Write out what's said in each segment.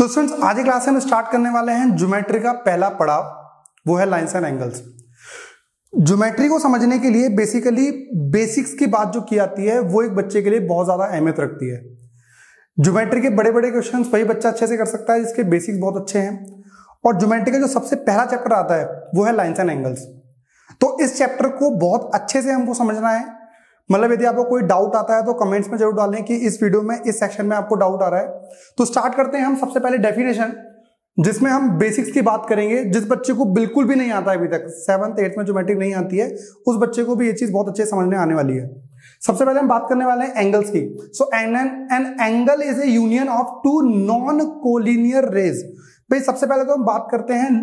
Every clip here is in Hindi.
तो स्टूडेंट्स आज की क्लास में हम स्टार्ट करने वाले हैं ज्योमेट्री का पहला पड़ाव, वो है लाइंस एंड एंगल्स। ज्योमेट्री को समझने के लिए बेसिकली बेसिक्स की बात जो की जाती है वो एक बच्चे के लिए बहुत ज्यादा अहमियत रखती है। ज्योमेट्री के बड़े बड़े क्वेश्चंस वही बच्चा अच्छे से कर सकता है जिसके बेसिक्स बहुत अच्छे हैं। और ज्योमेट्री का जो सबसे पहला चैप्टर आता है वो है लाइंस एंड एंगल्स। तो इस चैप्टर को बहुत अच्छे से हमको समझना है। मतलब यदि आपको कोई डाउट आता है तो कमेंट्स में जरूर डालें कि इस वीडियो में इस सेक्शन में आपको डाउट आ रहा है। तो स्टार्ट करते हैं हम सबसे पहले डेफिनेशन, जिसमें हम बेसिक्स की बात करेंगे। जिस बच्चे को बिल्कुल भी नहीं आता है अभी तक 7th 8th में ज्योमेट्री नहीं आती है, उस बच्चे को भी ये चीज बहुत अच्छे समझने आने वाली है। सबसे पहले हम बात करने वाले हैं एंगल्स की। So an angle is a union of two non collinear rays. भाई सबसे पहले तो हम बात करते हैं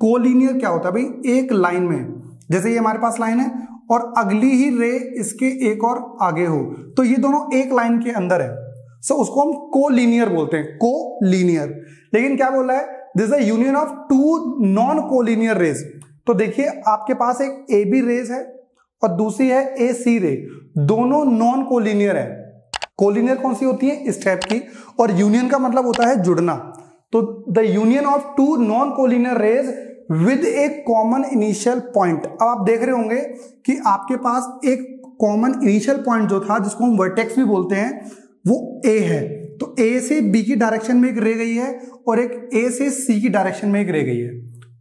कोलिनियर क्या होता है। भाई एक लाइन में, जैसे ये हमारे पास लाइन है और अगली ही रे इसके एक और आगे हो, तो ये दोनों एक लाइन के अंदर है। सो उसको हम कोलिनियर बोलते हैं, कोलिनियर। लेकिन क्या बोला है, this is union of two non collinear rays. तो देखिए आपके पास एक ए बी रेज है और दूसरी है ए सी रे, दोनों नॉन कोलिनियर है। कोलिनियर कौन सी होती है, इस टाइप की, और यूनियन का मतलब होता है जुड़ना। तो the union of two non collinear rays with a common initial point. अब आप देख रहे होंगे कि आपके पास एक कॉमन इनिशियल पॉइंट जो था, जिसको हम वर्टेक्स भी बोलते हैं, वो ए है। तो ए से बी की डायरेक्शन में एक रे गई है और एक ए से सी की डायरेक्शन में एक रे गई है।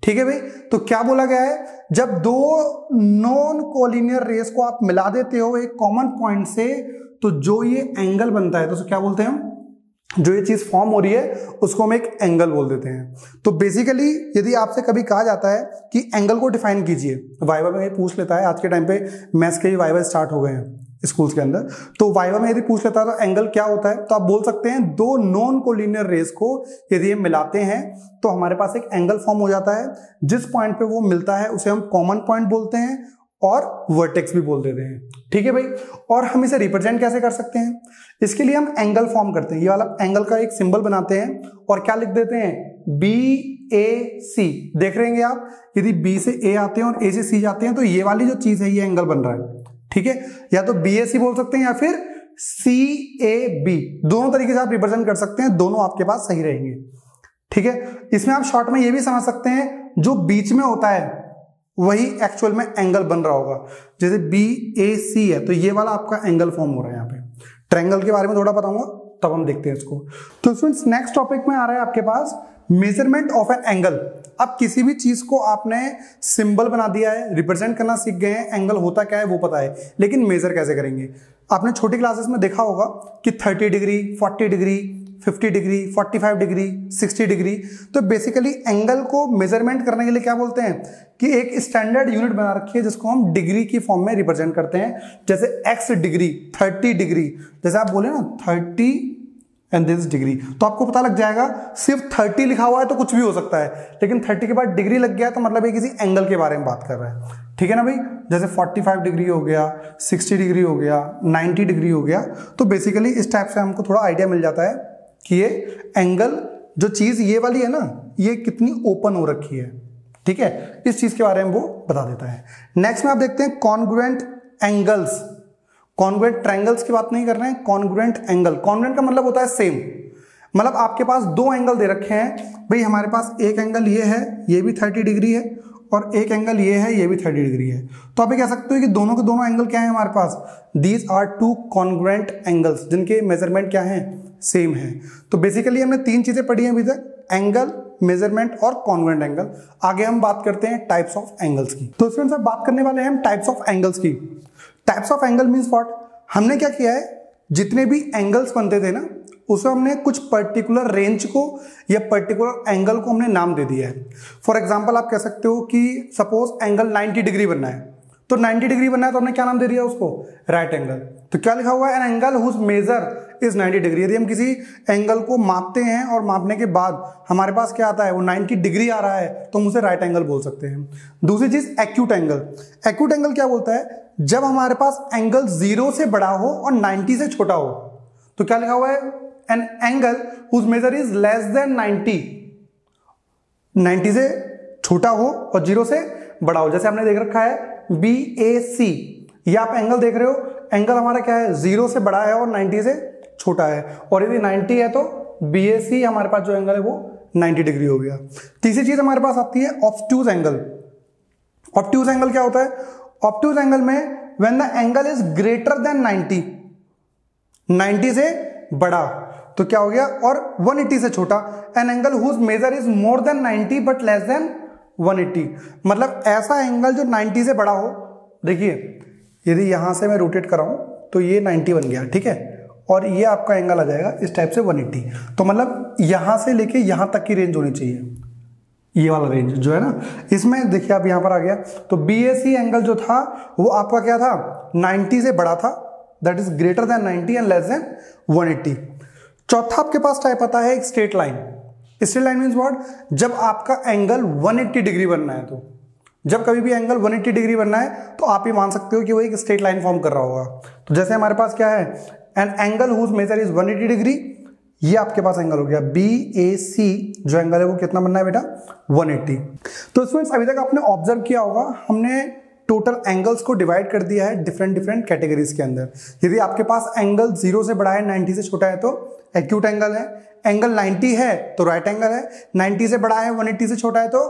ठीक है भाई। तो क्या बोला गया है, जब दो नॉन कोलिनियर रेस को आप मिला देते हो एक कॉमन पॉइंट से, तो जो ये एंगल बनता है, तो क्या बोलते हैं हम, जो ये चीज फॉर्म हो रही है उसको हम एक एंगल बोल देते हैं। तो बेसिकली यदि आपसे कभी कहा जाता है कि एंगल को डिफाइन कीजिए, वाइवा में ये पूछ लेता है। आज के टाइम पे मैथ्स के भी वाइवा स्टार्ट हो गए हैं स्कूल्स के अंदर। तो वाइवा में यदि पूछ लेता है तो एंगल क्या होता है, तो आप बोल सकते हैं दो नॉन कोलिनियर रेस को यदि हम मिलाते हैं तो हमारे पास एक एंगल फॉर्म हो जाता है। जिस पॉइंट पे वो मिलता है उसे हम कॉमन पॉइंट बोलते हैं और वर्टेक्स भी बोल देते हैं। ठीक है भाई। और हम इसे रिप्रेजेंट कैसे कर सकते हैं, इसके लिए हम एंगल फॉर्म करते हैं। ये वाला एंगल का एक सिंबल बनाते हैं और क्या लिख देते हैं, बी ए सी। देख रहे हैं आप, यदि बी से ए आते हैं और ए से सी जाते हैं तो ये वाली जो चीज है ये एंगल बन रहा है। ठीक है, या तो बी ए सी बोल सकते हैं या फिर सी ए बी, दोनों तरीके से आप रिप्रेजेंट कर सकते हैं, दोनों आपके पास सही रहेंगे। ठीक है। इसमें आप शॉर्ट में ये भी समझ सकते हैं, जो बीच में होता है वही एक्चुअल में एंगल बन रहा होगा। जैसे बी ए सी है तो ये वाला आपका एंगल फॉर्म हो रहा है। यहाँ पे ट्रायंगल के बारे में थोड़ा बताऊंगा तब हम देखते हैं इसको। तो स्टूडेंट्स नेक्स्ट टॉपिक में आ रहा है आपके पास मेजरमेंट ऑफ एन एंगल। अब किसी भी चीज को आपने सिंबल बना दिया है, रिप्रेजेंट करना सीख गए हैं, एंगल होता क्या है वो पता है, लेकिन मेजर कैसे करेंगे। आपने छोटी क्लासेस में देखा होगा कि 30 degree, 40 degree, 50 degree, 45 degree, 60 degree. तो बेसिकली एंगल को मेजरमेंट करने के लिए क्या बोलते हैं कि एक स्टैंडर्ड यूनिट बना रखी है जिसको हम डिग्री की फॉर्म में रिप्रेजेंट करते हैं। जैसे x डिग्री, 30 डिग्री, जैसे आप बोले ना 30 एंड दिस डिग्री, तो आपको पता लग जाएगा सिर्फ 30 लिखा हुआ है तो कुछ भी हो सकता है, लेकिन 30 के बाद डिग्री लग गया तो मतलब ये किसी एंगल के बारे में बात कर रहा है। ठीक है ना भाई। जैसे 45 डिग्री हो गया, 60 डिग्री हो गया, 90 डिग्री हो गया। तो बेसिकली इस टाइप से हमको थोड़ा आइडिया मिल जाता है कि ये एंगल, जो चीज ये वाली है ना, ये कितनी ओपन हो रखी है। ठीक है, इस चीज के बारे में वो बता देता है। नेक्स्ट में आप देखते हैं कॉन्ग्रुएंट एंगल्स। कॉन्ग्रुएंट ट्रायंगल्स की बात नहीं कर रहे हैं, कॉन्ग्रुएंट एंगल। कॉन्ग्रुएंट का मतलब होता है सेम। मतलब आपके पास दो एंगल दे रखे हैं। भाई हमारे पास एक एंगल ये है, ये भी 30 डिग्री है, और एक एंगल ये है, ये भी 30 डिग्री है। तो आप ये कह सकते हो कि दोनों के दोनों एंगल क्या है हमारे पास, these are two congruent angles, जिनके मेजरमेंट क्या है, सेम है। तो बेसिकली हमने तीन चीजें पढ़ी हैं अभी तक, एंगल, मेजरमेंट और कॉन्ग्रुएंट एंगल। आगे हम बात करते हैं टाइप्स ऑफ एंगल्स की। तो स्टूडेंट्स अब बात करने वाले हैं हम टाइप्स ऑफ एंगल्स की। Types of angle means what, हमने क्या किया है, जितने भी एंगल्स बनते थे ना, उसमें हमने कुछ पर्टिकुलर रेंज को या पर्टिकुलर एंगल को हमने नाम दे दिया है। फॉर एग्जांपल आप कह सकते हो कि सपोज एंगल 90 डिग्री बनना है, तो 90 डिग्री बनना है तो हमने क्या नाम दे दिया उसको, राइट एंगल। तो क्या लिखा हुआ है, an angle whose measure is 90 degree. यदि हम किसी एंगल को मापते हैं और मापने के बाद हमारे पास क्या आता है, वो 90 डिग्री आ रहा है, तो हम उसे राइट एंगल बोल सकते हैं। दूसरी चीज एक्यूट एंगल। एक्यूट एंगल क्या बोलता है, जब हमारे पास एंगल 0 से बड़ा हो और 90 से छोटा हो। तो क्या लिखा हुआ है, an angle whose measure is less than 90 से छोटा हो और 0 से बड़ा हो। जैसे आपने देख रखा है BAC, ये आप एंगल देख रहे हो, एंगल हमारा क्या है, 0 से बड़ा है और 90 से छोटा है। और यदि 90 है तो BAC हमारे पास जो एंगल है वो 90 डिग्री हो गया। तीसरी चीज हमारे पास आती है ऑब्ट्यूज एंगल। ऑब्ट्यूज एंगल क्या होता है? ऑब्ट्यूज एंगल में when the angle is greater than 90 से बड़ा तो क्या हो गया, और 180 से छोटा, an angle whose measure is more than 90 but less than 180। मतलब ऐसा एंगल जो 90 से बड़ा हो। देखिए यदि यहां से मैं रोटेट कराऊं तो ये 90 बन गया, ठीक है, और ये आपका एंगल आ जाएगा इस टाइप से 180। तो मतलब यहां से लेके यहां तक की रेंज होनी चाहिए, ये वाला रेंज जो है ना। इसमें देखिए आप यहां पर आ गया, तो BAC एंगल जो था वो आपका क्या था, 90 से बड़ा था, that is greater than 90 and less than 180। चौथा आपके पास टाइप आता है एक straight line. Straight line means what? जब आपका एंगल 180 डिग्री बनना है, तो जब कभी भी एंगल 180 डिग्री बनना है तो आप ये मान सकते हो कि वो एक स्ट्रेट लाइन फॉर्म कर रहा होगा। तो जैसे हमारे पास क्या है, an angle whose measure is 180 degree, ये आपके पास एंगल हो गया BAC जो एंगल है वो कितना बनना है बेटा, 180। तो स्टूडेंट्स अभी तक आपने ऑब्जर्व किया होगा हमने टोटल एंगल्स को डिवाइड कर दिया है डिफरेंट डिफरेंट कैटेगरीज के अंदर। यदि आपके पास एंगल 0 से बड़ा है, 90 से छोटा है तो एक्यूट एंगल है, एंगल 90 है तो राइट एंगल है, 90 से बड़ा है 180 से छोटा है तो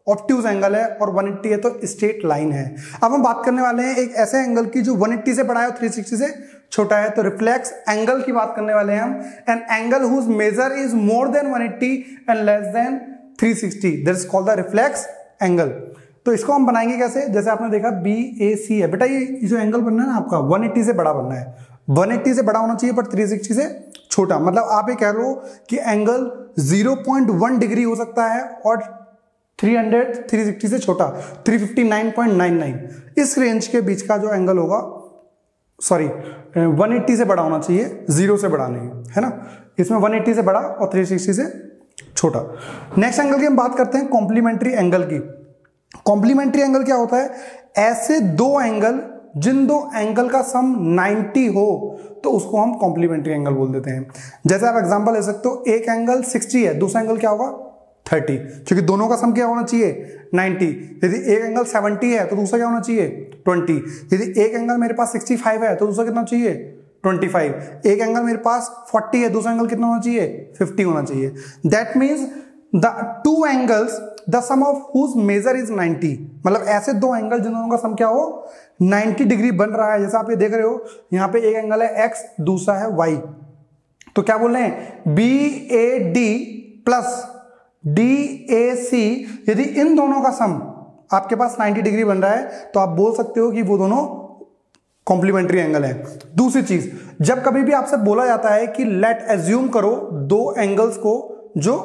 ऑब्ट्यूज एंगल है, और 180 है तो स्ट्रेट लाइन है। अब हम बात करने वाले हैं एक ऐसे एंगल की जो 180 से बड़ा है और 360 से छोटा है, तो रिफ्लेक्स एंगल की बात करने वाले हैं हम। An angle whose measure is more than 180 and less than 360, that is called the reflex angle. तो इसको हम बनाएंगे कैसे? जैसे आपने देखा BAC है बेटा, ये जो एंगल बनना है ना आपका 180 से बड़ा बनना है, 180 से बड़ा होना चाहिए बट 360 से छोटा। मतलब आप ये कह लो कि एंगल 0.1 डिग्री हो सकता है और 360 से छोटा 359.99, इस रेंज के बीच का जो एंगल होगा, सॉरी 180 से बड़ा होना चाहिए, 0 से बड़ा नहीं, है ना। इसमें 180 से बड़ा और 360 से छोटा। नेक्स्ट एंगल की हम बात करते हैं कॉम्प्लीमेंट्री एंगल की। कॉम्प्लीमेंट्री एंगल क्या होता है? ऐसे दो एंगल जिन दो एंगल का सम 90 हो तो उसको हम कॉम्प्लीमेंट्री एंगल बोल देते हैं। जैसे आप एग्जांपल ले सकते हो, एक एंगल 60 है, दूसरा एंगल क्या होगा 30, क्योंकि दोनों का सम क्या होना चाहिए 90। यदि एक एंगल 70 है तो दूसरा क्या होना चाहिए 20। यदि एक एंगल मेरे पास 65 है तो दूसरा कितना चाहिए 25। एक एंगल मेरे पास 40 है, दूसरा एंगल कितना होना चाहिए 50 होना चाहिए। That means the two angles the sum of whose measure is 90। मतलब ऐसे दो एंगल जिन दोनों का सम क्या हो 90 डिग्री बन रहा है। जैसे आप ये देख रहे हो, यहाँ पे एक एंगल है x, दूसरा है y, तो क्या बोल रहे हैं BAD प्लस DAC। यदि इन दोनों का सम आपके पास 90 डिग्री बन रहा है तो आप बोल सकते हो कि वो दोनों कॉम्प्लीमेंट्री एंगल है। दूसरी चीज, जब कभी भी आपसे बोला जाता है कि लेट एज्यूम करो दो एंगल्स को जो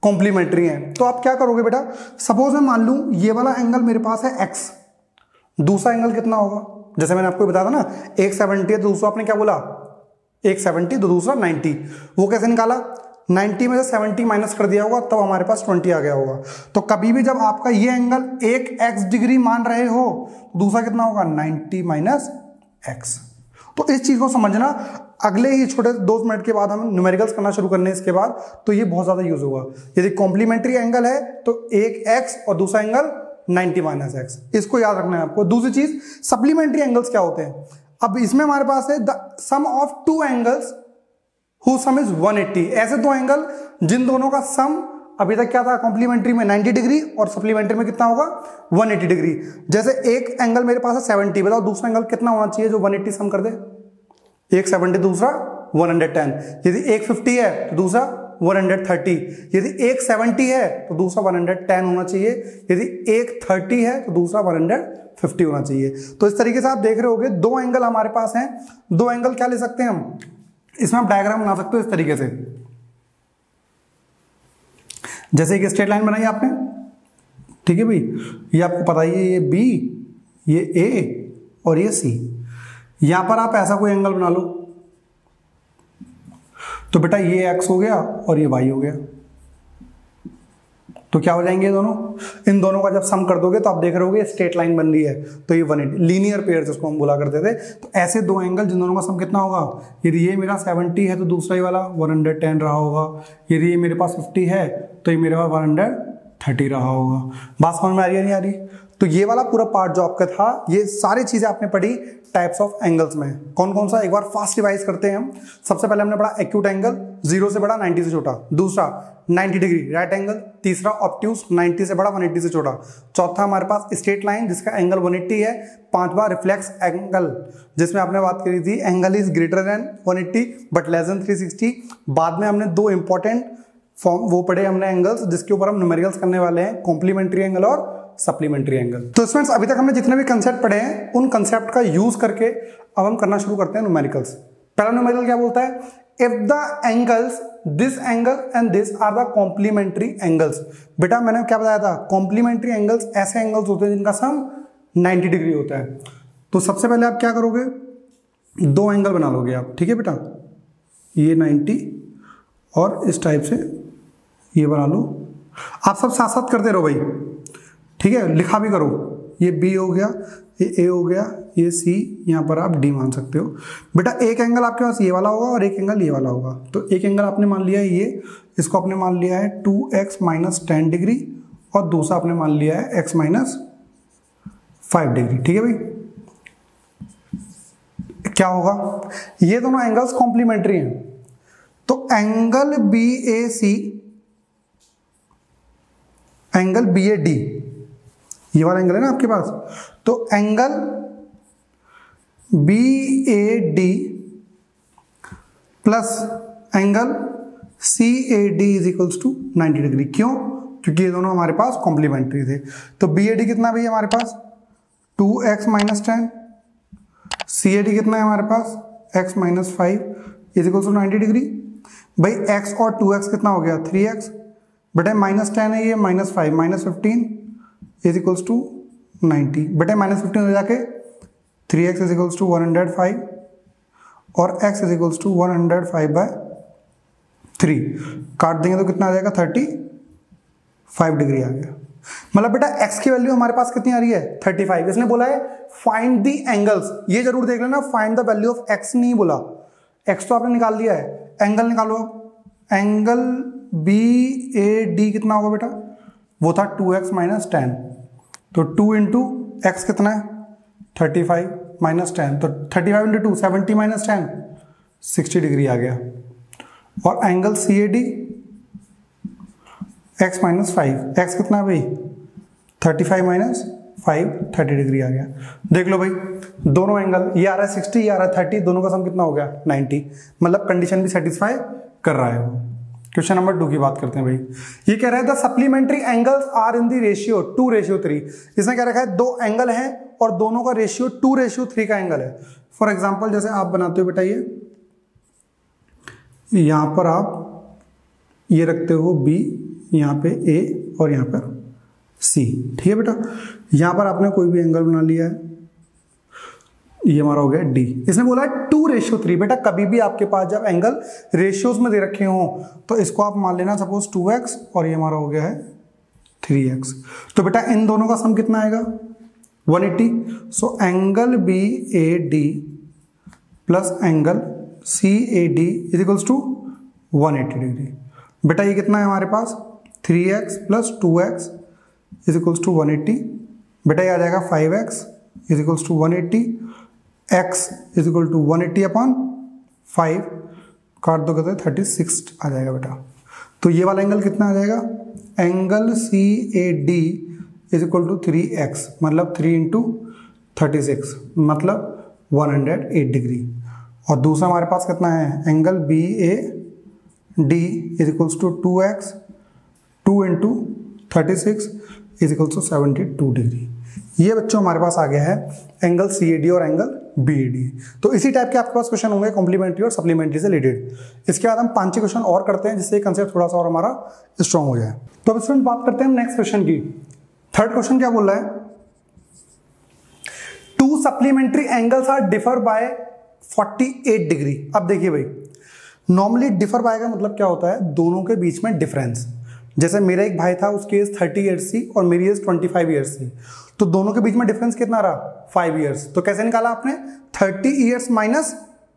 कॉम्प्लीमेंट्री हैं, तो आप क्या करोगे बेटा? सपोज मैं मान लूं ये वाला एंगल मेरे पास है x, दूसरा एंगल कितना होगा? जैसे मैंने आपको बताया था ना, एक 70 है तो दूसरा आपने क्या बोला एक 70 तो दूसरा 90। वो कैसे निकाला? 90 में से 70 माइनस कर दिया होगा तब हमारे पास 20 आ गया होगा। तो कभी भी जब आपका ये एंगल एक x डिग्री मान रहे हो दूसरा कितना होगा 90 माइनस x। तो इस चीज को समझना, अगले ही छोटे 2 मिनट के बाद हम न्यूमेरिकल्स करना शुरू करने इसके बाद, तो ये बहुत ज्यादा यूज होगा। यदि कॉम्प्लीमेंट्री एंगल है तो एक x और दूसरा एंगल 90 माइनस x, इसको याद रखना है आपको। दूसरी चीज, सप्लीमेंट्री एंगल्स क्या होते हैं? अब इसमें हमारे पास है the sum of two angles whose sum is 180। ऐसे दो एंगल जिन दोनों का सम अभी तक क्या था कॉम्प्लीमेंट्री में 90 डिग्री और सप्लीमेंट्री में कितना होगा 180 डिग्री। जैसे एक एंगल मेरे पास है 70, बताओ दूसरा एंगल कितना होना चाहिए जो 180 सम कर दे? एक 70 दूसरा 110। यदि एक 50 है तो दूसरा 130। यदि एक 70 है तो दूसरा 110 होना चाहिए। यदि एक 30 है तो दूसरा 150 होना चाहिए। तो इस तरीके से आप देख रहे होगे दो एंगल हमारे पास हैं। दो एंगल क्या ले सकते हैं हम? इसमें आप डायग्राम बना सकते हो इस तरीके से। जैसे एक स्ट्रेट लाइन बनाई आपने, ठीक है भाई, ये आपको पता ही है, ये B, ये A और ये C। यहां पर आप ऐसा कोई एंगल बना लो तो बेटा ये x हो गया और ये y हो गया, तो क्या हो जाएंगे दोनों? इन दोनों का जब सम कर दोगे तो आप देख रहे होगे स्ट्रेट लाइन बन रही है, तो ये 180 लीनियर पेयर जिसको हम बोला करते थे। तो ऐसे दो एंगल जिन दोनों का सम कितना होगा? यदि ये मेरा 70 है तो दूसरा ही वाला 110 रहा होगा। यदि ये मेरे पास 50 है तो ये मेरे पास 130 रहा होगा। बात समझ में आ रही है नहीं आ रही? तो ये वाला पूरा पार्ट जो आपका था, ये सारी चीजें आपने पढ़ी टाइप्स ऑफ एंगल्स में। कौन कौन सा एक बार फास्ट रिवाइज करते हैं हम। सबसे पहले हमने पढ़ा एक्यूट एंगल 0 से बड़ा 90 से छोटा। दूसरा 90 डिग्री राइट एंगल। तीसरा ऑब्ट्यूज 90 से बड़ा 180 से छोटा। चौथा हमारे पास स्ट्रेट लाइन जिसका एंगल 180 है। पांचवा रिफ्लेक्स एंगल जिसमें आपने बात करी थी angle is greater than 180 but less than 360। बाद में हमने दो इंपॉर्टेंट फॉर्म वो पढ़े हमने एंगल्स जिसके ऊपर हम न्यूमेरिकल्स करने वाले हैं, कॉम्प्लीमेंट्री एंगल और सप्लीमेंट्री एंगल। तो स्टूडेंट्स अभी तक हमने जितने भी कंसेप्ट पढ़े हैं उन कंसेप्ट का यूज करके अब हम करना शुरू करते हैं न्यूमेरिकल्स। पहला न्यूमेरिकल क्या बोलता है, if the angles this angle and this are the complementary angles. बेटा मैंने क्या बताया था, कॉम्प्लीमेंट्री एंगल्स ऐसे एंगल्स होते हैं जिनका सम 90 डिग्री होता है। तो सबसे पहले आप क्या करोगे, दो एंगल बना लोगे आप, ठीक है बेटा, ये 90 और इस टाइप से ये बना लो। आप सब साथ साथ करते रहो भाई, ठीक है, लिखा भी करो। ये B हो गया, ये A हो गया, ये C, यहाँ पर आप D मान सकते हो। बेटा एक एंगल आपके पास ये वाला होगा और एक एंगल ये वाला होगा। तो एक एंगल आपने मान लिया है ये, इसको आपने मान लिया है 2x माइनस 10 डिग्री और दूसरा आपने मान लिया है x माइनस 5 डिग्री, ठीक है भाई। क्या होगा, ये दोनों एंगल्स कॉम्प्लीमेंट्री हैं। तो एंगल BAC एंगल BAD, ये वाला एंगल है ना आपके पास, तो angle BAD plus angle CAD is equals to 90 degree. क्यों, क्योंकि ये दोनों हमारे पास कॉम्प्लीमेंट्री थे। तो BAD कितना भी है हमारे पास 2x माइनस 10, CAD कितना है हमारे पास x minus 5 is equals to 90 degree. भाई x और 2x कितना हो गया 3x, बेटे माइनस 10 है ये, minus 5 minus 15 is equals to 90। बेटे माइनस 15 हो जाके 3x इज इक्वल्स टू 105 और x इज इक्वल्स टू 105/3 काट देंगे तो कितना आ जाएगा 35 डिग्री आ गया। मतलब बेटा x की वैल्यू हमारे पास कितनी आ रही है 35। इसने बोला है फाइंड द एंगल्स, ये जरूर देख लेना, find the value of x नहीं बोला। x तो आपने निकाल लिया है, एंगल निकालो। एंगल BAD कितना होगा बेटा, वो था 2x माइनस 10, तो 2 इंटू एक्स कितना है 35 माइनस 10, तो 35 इंटू 2 70 माइनस 10 60 डिग्री आ गया। और angle CAD x minus 5, x कितना है भाई 35 माइनस 5 30 डिग्री आ गया। देख लो भाई दोनों एंगल, ये आ रहा है 60, ये आ रहा है 30, दोनों का सम कितना हो गया 90। मतलब कंडीशन भी सेटिस्फाई कर रहा है वो। क्वेश्चन नंबर 2 की बात करते हैं भाई। ये कह रहा है the supplementary angles are in the ratio 2:3। इसने क्या रखा है, दो एंगल हैं और दोनों का रेशियो 2:3 का एंगल है। फॉर एग्जांपल जैसे आप बनाते हो बेटा, ये यहां पर आप ये रखते हो B, यहाँ पे A और यहाँ पर C, ठीक है बेटा। यहां पर आपने कोई भी एंगल बना लिया है, ये हमारा हो गया D। इसने बोला है 2:3। बेटा कभी भी आपके पास जब एंगल रेशियोज में दे रखे हो तो इसको आप मान लेना सपोज 2x और ये हमारा हो गया है 3x। तो बेटा इन दोनों का सम कितना आएगा 180। So angle BAD plus angle CAD is equals to 180 degree. बेटा ये कितना है हमारे पास 3x plus 2x is equals to 180। बेटा ये आ जाएगा 5x is equals to 180, x is equal to 180 upon 5 काट दो कहते 36 आ जाएगा बेटा। तो ये वाला एंगल कितना आ जाएगा, angle CAD is equal to 3x, मतलब 3 इंटू 36 मतलब 108 डिग्री। और दूसरा हमारे पास कितना है, angle BAD is equals to 2x 2 into 36 is equals to 72 degree. ये बच्चों हमारे पास आ गया है एंगल CAD और एंगल BAD। तो इसी टाइप के आपके पास क्वेश्चन होंगे कॉम्प्लीमेंट्री और सप्लीमेंट्री से रिलेटेड। इसके बाद हम 5 क्वेश्चन और करते हैं जिससे कंसेप्ट थोड़ा सा और हमारा स्ट्रॉन्ग हो जाए। तो अब स्टूडेंट बात करते हैं नेक्स्ट क्वेश्चन की। थर्ड क्वेश्चन क्या बोल रहा है, 2 supplementary angles are differ by 48 degree. अब देखिए भाई नॉर्मली डिफर बाय का मतलब क्या होता है, दोनों के बीच में डिफरेंस। जैसे मेरा एक भाई था, उसकी एज 30 ईयर्स थी और मेरी एज 25 ईयर्स थी, तो दोनों के बीच में डिफरेंस कितना रहा 5 ईयर्स। तो कैसे निकाला आपने 30 ईयर्स माइनस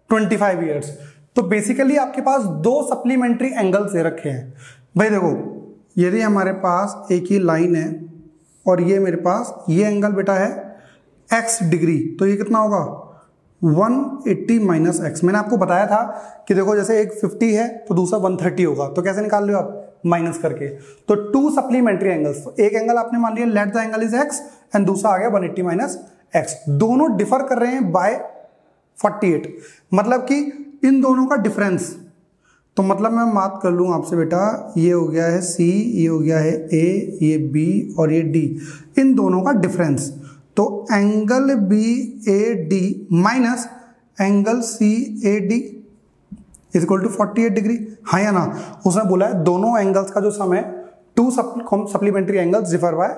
25 ईयर्स। तो बेसिकली आपके पास 2 सप्लीमेंट्री एंगल्स दे रखे हैं भाई। देखो यदि हमारे पास एक ही लाइन है और ये मेरे पास ये एंगल बेटा है x डिग्री, तो ये कितना होगा 180 माइनस एक्स। मैंने आपको बताया था कि देखो जैसे एक 50 है तो दूसरा 130 होगा, तो कैसे निकाल रहे हो आप, माइनस करके। तो टू सप्लीमेंट्री एंगल्स, तो एक एंगल आपने मान लिया let the angle is x and दूसरा आ गया 180 माइनस एक्स। दोनों डिफर कर रहे हैं बाय 48, मतलब कि इन दोनों का डिफरेंस। तो मतलब मैं बात कर लूँ आपसे बेटा, ये हो गया है सी, ये हो गया है ए, ये बी और ये डी, इन दोनों का डिफरेंस। तो angle B A D minus angle C A D is equal to 48 degree, हाँ या ना। उसने बोला है दोनों एंगल्स का जो सम है, to supplementary angles differ by,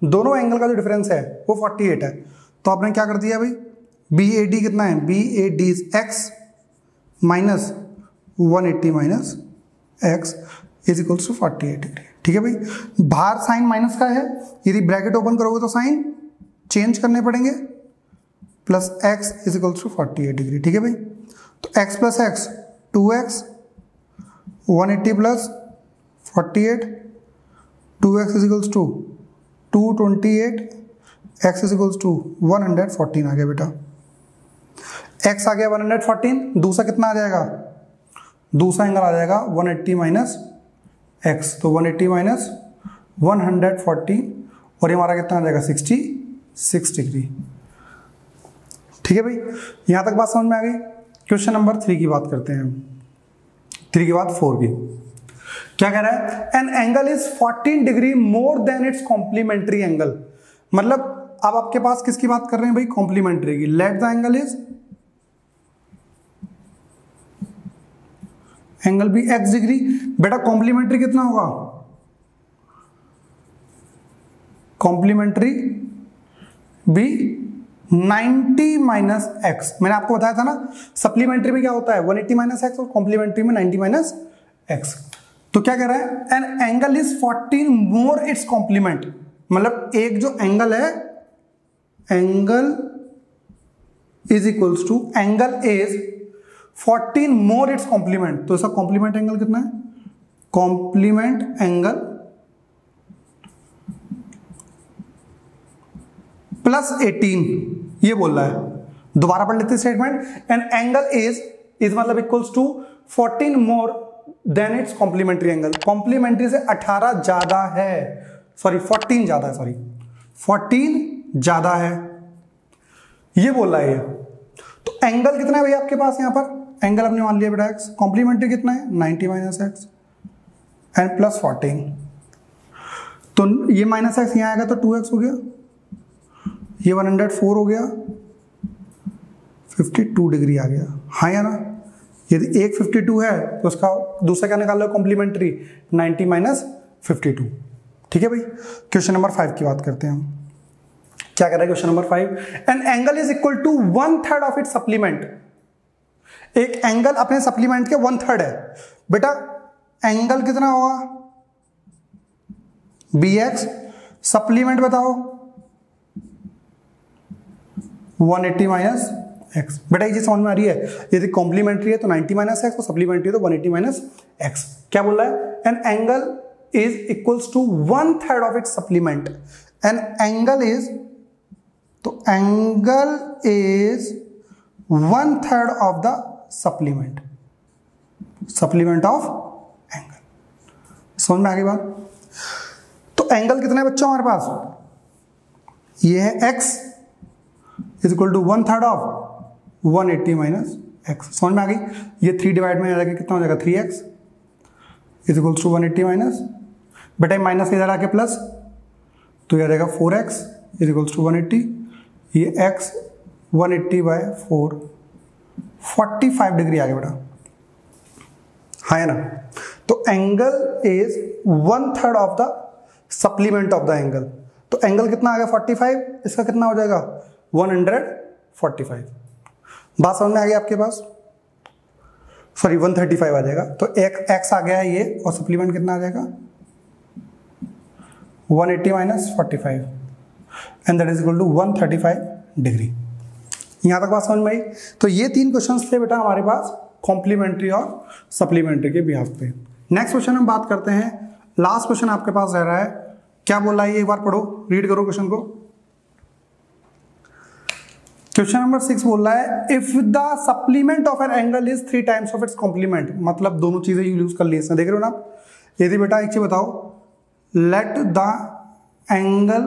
दोनों एंगल का जो डिफरेंस है वो 48 है। तो आपने क्या कर दिया भाई, बी ए डी कितना है, B A D X minus 180 minus X is equals to 48 degree. ठीक है भाई, बाहर साइन माइनस का है, यदि ब्रैकेट ओपन करोगे तो साइन चेंज करने पड़ेंगे, plus X is equals to 48 degree. ठीक है भाई, तो एक्स प्लस एक्स 2x, 180 प्लस 48, 2x is equals to 228, x is equals to 114 आ गया बेटा। x आ गया 114, दूसरा कितना आ जाएगा, दूसरा एंगल आ जाएगा 180 माइनस एक्स, तो 180 माइनस 114 और ये हमारा कितना आ जाएगा 66 डिग्री। ठीक है भाई, यहां तक बात समझ में आ गई। क्वेश्चन नंबर 3 की बात करते हैं, 3 के बाद 4 की। क्या कह रहा है, an angle is 14 degree more than its complementary angle. मतलब अब आपके पास किसकी बात कर रहे हैं भाई, कॉम्प्लीमेंट्री की। Let the angle is, angle भी x डिग्री, बेटा कॉम्प्लीमेंट्री कितना होगा, कॉम्प्लीमेंट्री भी 90 माइनस एक्स। मैंने आपको बताया था ना, सप्लीमेंट्री में क्या होता है 180 माइनस एक्स और कॉम्प्लीमेंट्री में 90 माइनस एक्स। तो क्या कह रहा है, an angle is 14 more its complement, मतलब एक जो एंगल है, angle is equals to, angle is 14 more its complement. तो इसका कॉम्प्लीमेंट एंगल कितना है, कॉम्प्लीमेंट एंगल प्लस 18, ये बोल रहा है। दोबारा पढ़ लेते स्टेटमेंट, एन एंगल इज मतलब equals to 14 more than its complementary angle. Complementary से 18 ज्यादा है, सॉरी 14 ज्यादा है, सॉरी 14 ज्यादा है, ये बोल रहा है ये। तो एंगल कितना है भाई आपके पास, यहां पर एंगल हमने मान लिया बेटा एक्स, कॉम्प्लीमेंट्री कितना है 90 माइनस एक्स एंड प्लस 14। तो ये माइनस एक्स यहां आएगा तो 2x हो गया, ये 104 हो गया, 52 डिग्री आ गया, हाँ या ना। यदि एक 52 है तो उसका दूसरा क्या निकाल लो, कॉम्प्लीमेंट्री 90 माइनस 52। ठीक है भाई, क्वेश्चन नंबर 5 की बात करते हैं हम। क्या कह रहा है question number 5, an angle is equal to 1/3 of its supplement. एक एंगल अपने सप्लीमेंट के 1/3 है, बेटा एंगल कितना होगा, bx, सप्लीमेंट बताओ 180 माइनस एक्स। बेटा ये चीज समझ में आ रही है, यदि कॉम्प्लीमेंट्री है तो 90 माइनस एक्स और सप्लीमेंट्री है तो 180 माइनस एक्स। क्या बोल रहा है, an angle is equals to 1/3 of its supplement. An angle is, तो angle is 1/3 of the supplement, supplement of angle. समझ में आ गई बात। तो एंगल कितना है बच्चों हमारे पास, ये है x is equal to 1/3 of 180 minus X. समझ में आ गई। ये 3 डिवाइड में आ जाएगा, कितना हो जाएगा 3x is equal to 180 minus, बेटा माइनस इधर आके प्लस, तो ये आ जाएगा 4x इज इक्वल टू 180, ये x 180 बाय 4, 45 डिग्री आ गया बेटा, हाँ है ना। तो angle is 1/3 of the supplement of the angle. तो एंगल कितना आ गया 45, इसका कितना हो जाएगा 145। बात समझ में आ गई आपके पास, सॉरी 135 आ जाएगा। तो एक x आ गया है ये, और सप्लीमेंट कितना आ जाएगा 180 minus 45 and that is equal to 135 degree. यहां तक बात समझ में आई। तो ये 3 क्वेश्चंस थे बेटा हमारे पास कॉम्प्लीमेंट्री और सप्लीमेंट्री के बिहाफ पे। नेक्स्ट क्वेश्चन हम बात करते हैं, लास्ट क्वेश्चन आपके पास रह रहा है। क्या बोल रहा है ये एक बार पढ़ो, रीड करो क्वेश्चन को। क्वेश्चन नंबर 6 बोल रहा है if the supplement of an angle is 3 times of its complement, मतलब दोनों चीजें यूज कर ली इसमें, देख रहे हो ना आप। यदि बेटा एक चीज बताओ, let the angle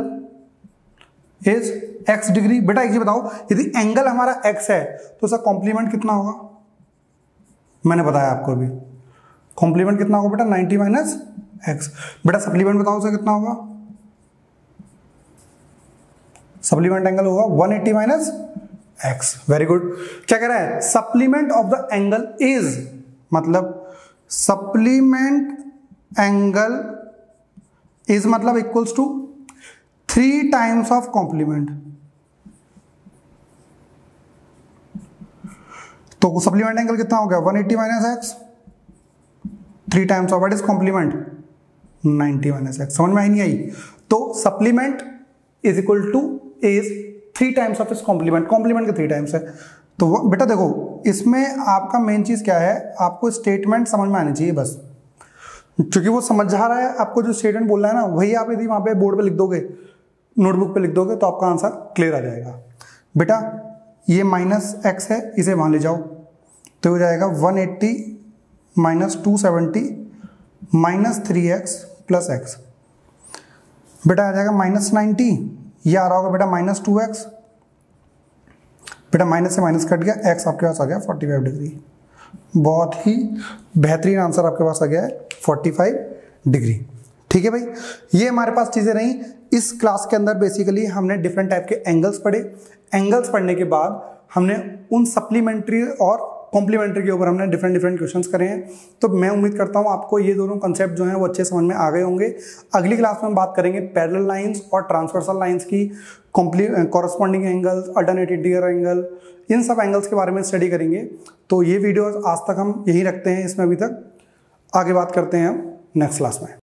is x degree, बेटा एक चीज बताओ, यदि एंगल हमारा x है तो उसका कॉम्प्लीमेंट कितना होगा? मैंने बताया आपको अभी, कॉम्प्लीमेंट कितना होगा बेटा? 90 माइनस एक्स। बेटा सप्लीमेंट बताओ उसे कितना होगा? सप्लीमेंट एंगल होगा 180 माइनस एक्स। Very good. क्या कह रहा है? Supplement of the angle is, मतलब सप्लीमेंट एंगल इज मतलब equals to 3 times of complement. तो सप्लीमेंट एंगल कितना हो गया? 180 minus X, 3 times of what is complement? 90 minus X. समझ में आई नहीं आई? तो supplement is equal to is 3 times of इस कॉम्प्लीमेंट, कॉम्प्लीमेंट के 3 टाइम्स है। तो बेटा देखो इसमें आपका मेन चीज क्या है, आपको स्टेटमेंट समझ में आनी चाहिए बस, क्योंकि वो समझ जा रहा है आपको जो स्टेटमेंट बोल रहा है ना, वही आप यदि वहां पे बोर्ड पे लिख दोगे, नोटबुक पे लिख दोगे तो आपका आंसर क्लियर आ जाएगा। बेटा ये माइनस एक्स है, इसे वहां ले जाओ तो हो जाएगा 180 minus 270 minus 3x plus x. बेटा आ जाएगा माइनस 90, ये आ रहा होगा बेटा माइनस 2x। बेटा माइनस से माइनस कट गया, x आपके पास आ गया 45 डिग्री। बहुत ही बेहतरीन आंसर आपके पास आ गया है 45 डिग्री। ठीक है भाई, ये हमारे पास चीजें रही। इस क्लास के अंदर बेसिकली हमने डिफरेंट टाइप के एंगल्स पढ़े। एंगल्स पढ़ने के बाद हमने उन सप्लीमेंट्री और कॉम्प्लीमेंट्री के ऊपर हमने डिफरेंट क्वेश्चंस करे हैं। तो मैं उम्मीद करता हूं आपको ये दोनों कंसेप्ट जो हैं वो अच्छे समझ में आ गए होंगे। अगली क्लास में हम बात करेंगे पैरेलल लाइंस और ट्रांसवर्सल लाइंस की, corresponding angles, alternate interior angle, इन सब एंगल्स के बारे में स्टडी करेंगे। तो ये वीडियो आज तक हम यही रखते हैं इसमें, अभी तक आगे बात करते हैं हम नेक्स्ट क्लास में।